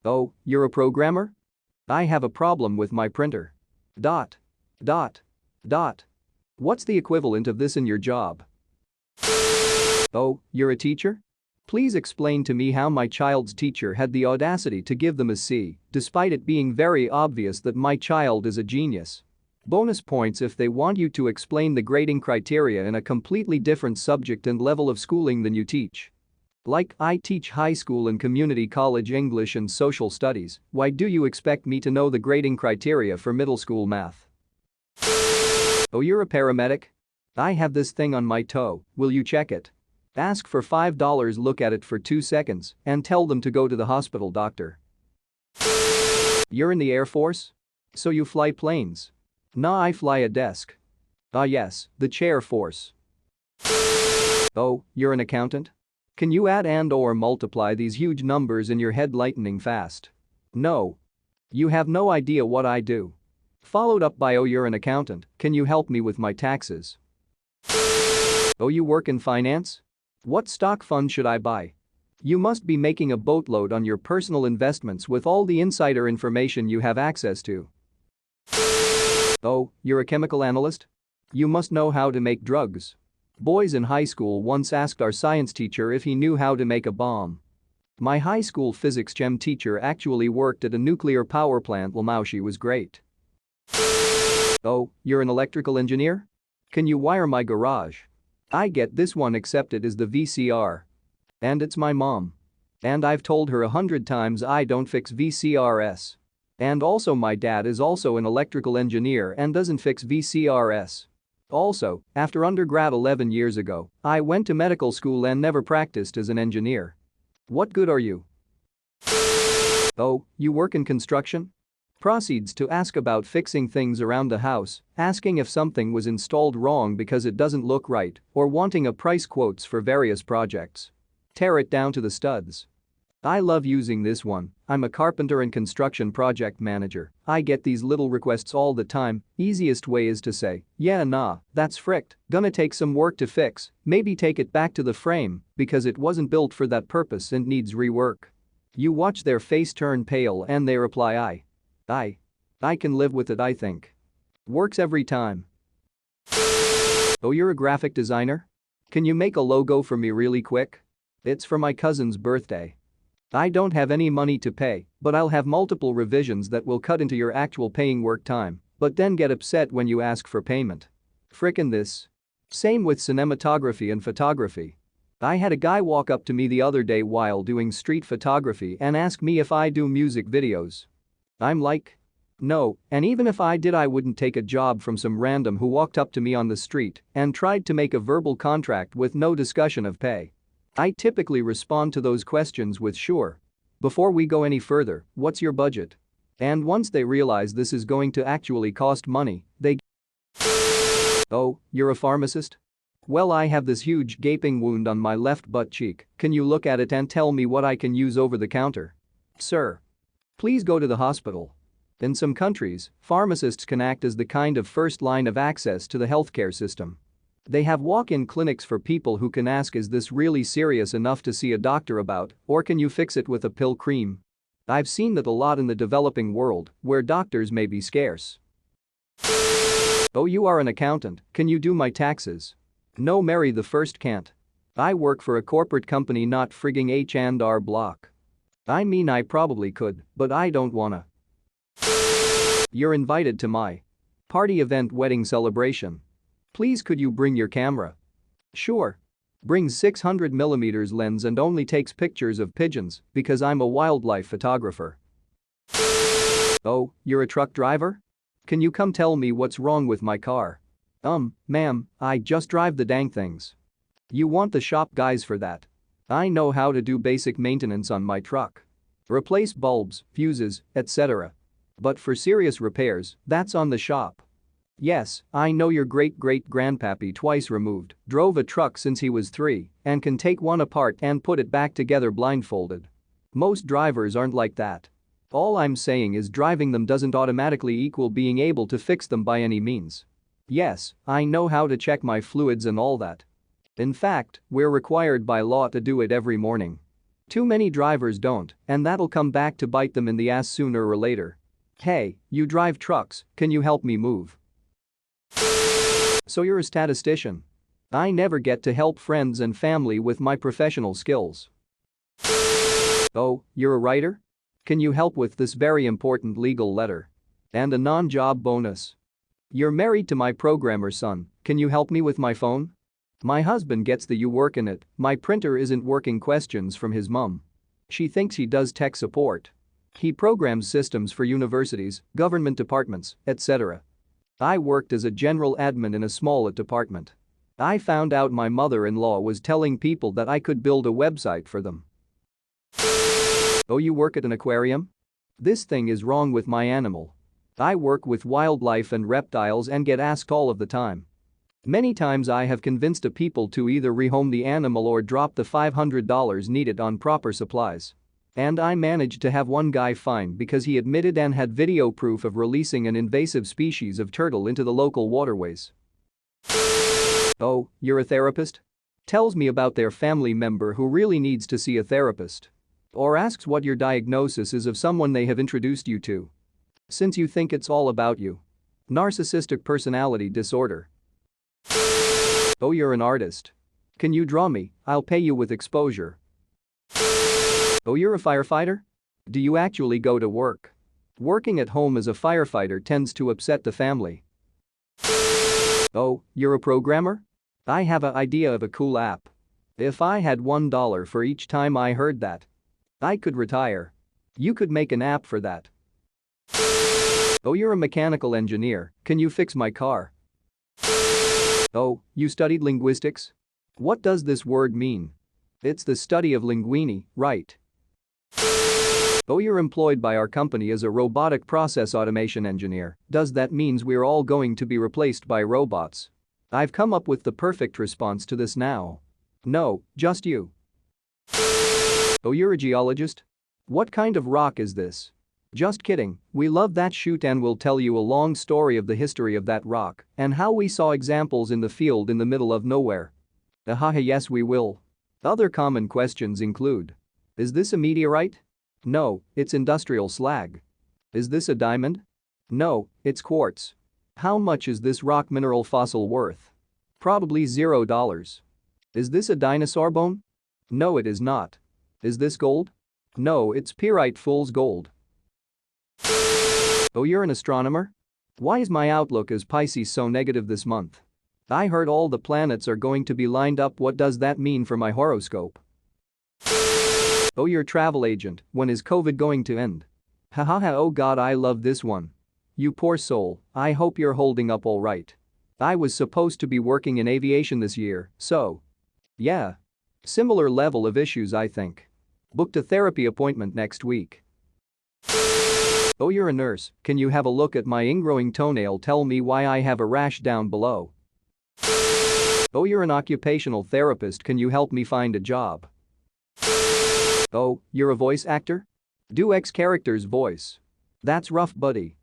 Oh, you're a programmer? I have a problem with my printer. Dot. Dot. Dot. What's the equivalent of this in your job? Oh, you're a teacher? Please explain to me how my child's teacher had the audacity to give them a C, despite it being very obvious that my child is a genius. Bonus points if they want you to explain the grading criteria in a completely different subject and level of schooling than you teach. Like, I teach high school and community college English and social studies, why do you expect me to know the grading criteria for middle school math? Oh, you're a paramedic? I have this thing on my toe, will you check it? Ask for $5, look at it for 2 seconds, and tell them to go to the hospital doctor. You're in the Air Force? So you fly planes? Nah, I fly a desk. Ah yes, the chair force. Oh, you're an accountant? Can you add and/or multiply these huge numbers in your head lightning fast? No. You have no idea what I do. Followed up by, oh, you're an accountant, can you help me with my taxes? Oh, you work in finance? What stock fund should I buy? You must be making a boatload on your personal investments with all the insider information you have access to. Oh, you're a chemical analyst? You must know how to make drugs. Boys in high school once asked our science teacher if he knew how to make a bomb. My high school physics chem teacher actually worked at a nuclear power plant. Wow, she was great. Oh, you're an electrical engineer? Can you wire my garage? I get this one accepted as the VCR. And it's my mom. And I've told her 100 times I don't fix VCRs. And also my dad is also an electrical engineer and doesn't fix VCRs. Also, after undergrad 11 years ago, I went to medical school and never practiced as an engineer. What good are you? Oh, you work in construction? Proceeds to ask about fixing things around the house, asking if something was installed wrong because it doesn't look right, or wanting a price quotes for various projects. Tear it down to the studs. I love using this one, I'm a carpenter and construction project manager, I get these little requests all the time, easiest way is to say, yeah nah, that's fricked, gonna take some work to fix, maybe take it back to the frame, because it wasn't built for that purpose and needs rework. You watch their face turn pale and they reply I can live with it, I think. Works every time. Oh, you're a graphic designer? Can you make a logo for me really quick? It's for my cousin's birthday. I don't have any money to pay, but I'll have multiple revisions that will cut into your actual paying work time, but then get upset when you ask for payment. Frickin' this. Same with cinematography and photography. I had a guy walk up to me the other day while doing street photography and ask me if I do music videos. I'm like, no, and even if I did I wouldn't take a job from some random who walked up to me on the street and tried to make a verbal contract with no discussion of pay. I typically respond to those questions with sure. Before we go any further, what's your budget? And once they realize this is going to actually cost money, they Oh, you're a pharmacist? Well, I have this huge gaping wound on my left butt cheek, can you look at it and tell me what I can use over the counter? Sir. Please go to the hospital. In some countries, pharmacists can act as the kind of first line of access to the healthcare system. They have walk-in clinics for people who can ask, is this really serious enough to see a doctor about, or can you fix it with a pill cream? I've seen that a lot in the developing world, where doctors may be scarce. Oh, you are an accountant, can you do my taxes? No, Mary the First can't. I work for a corporate company, not frigging H&R Block. I mean, I probably could, but I don't wanna. You're invited to my party event wedding celebration. Please could you bring your camera? Sure. Brings 600mm lens and only takes pictures of pigeons because I'm a wildlife photographer. Oh, you're a truck driver? Can you come tell me what's wrong with my car? Ma'am, I just drive the dang things. You want the shop guys for that? I know how to do basic maintenance on my truck. Replace bulbs, fuses, etc. But for serious repairs, that's on the shop. Yes, I know your great-great-grandpappy twice removed, drove a truck since he was 3, and can take one apart and put it back together blindfolded. Most drivers aren't like that. All I'm saying is driving them doesn't automatically equal being able to fix them by any means. Yes, I know how to check my fluids and all that. In fact, we're required by law to do it every morning. Too many drivers don't, and that'll come back to bite them in the ass sooner or later. Hey, you drive trucks, can you help me move? So you're a statistician. I never get to help friends and family with my professional skills. Oh, you're a writer? Can you help with this very important legal letter? And a non-job bonus. You're married to my programmer son, can you help me with my phone? My husband gets the you work in it, my printer isn't working questions from his mum. She thinks he does tech support. He programs systems for universities, government departments, etc. I worked as a general admin in a small department. I found out my mother-in-law was telling people that I could build a website for them. Oh, you work at an aquarium? This thing is wrong with my animal. I work with wildlife and reptiles and get asked all of the time. Many times I have convinced a people to either rehome the animal or drop the $500 needed on proper supplies. And I managed to have one guy fined because he admitted and had video proof of releasing an invasive species of turtle into the local waterways. Oh, you're a therapist? Tells me about their family member who really needs to see a therapist. Or asks what your diagnosis is of someone they have introduced you to. Since you think it's all about you. Narcissistic personality disorder. Oh, you're an artist. Can you draw me? I'll pay you with exposure. Oh, you're a firefighter? Do you actually go to work? Working at home as a firefighter tends to upset the family. Oh, you're a programmer? I have an idea of a cool app. If I had $1 for each time I heard that, I could retire. You could make an app for that. Oh, you're a mechanical engineer, can you fix my car? Oh, you studied linguistics? What does this word mean? It's the study of linguini, right? Oh, you're employed by our company as a robotic process automation engineer, does that mean we're all going to be replaced by robots? I've come up with the perfect response to this now. No, just you. Oh, you're a geologist? What kind of rock is this? Just kidding, we love that shoot and we'll tell you a long story of the history of that rock and how we saw examples in the field in the middle of nowhere. Ahaha, yes we will. Other common questions include: is this a meteorite? No, it's industrial slag. Is this a diamond? No, it's quartz. How much is this rock mineral fossil worth? Probably $0. Is this a dinosaur bone? No, it is not. Is this gold? No, it's pyrite fool's gold. Oh, you're an astronomer? Why is my outlook as Pisces so negative this month? I heard all the planets are going to be lined up, what does that mean for my horoscope? Oh, you're a travel agent, when is COVID going to end? Hahaha, oh god, I love this one. You poor soul, I hope you're holding up alright. I was supposed to be working in aviation this year, so. Yeah. Similar level of issues I think. Booked a therapy appointment next week. Oh, you're a nurse, can you have a look at my ingrowing toenail, tell me why I have a rash down below? Oh, you're an occupational therapist, can you help me find a job? Oh, you're a voice actor? Do X character's voice. That's rough, buddy.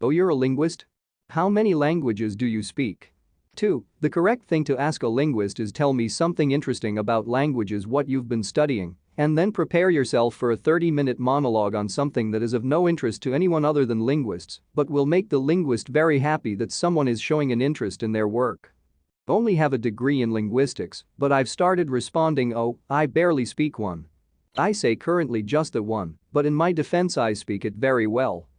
Oh, you're a linguist? How many languages do you speak? 2. The correct thing to ask a linguist is tell me something interesting about languages, what you've been studying, and then prepare yourself for a 30-minute monologue on something that is of no interest to anyone other than linguists, but will make the linguist very happy that someone is showing an interest in their work. Only have a degree in linguistics, but I've started responding, oh, I barely speak one. I say currently just the one, but in my defense I speak it very well.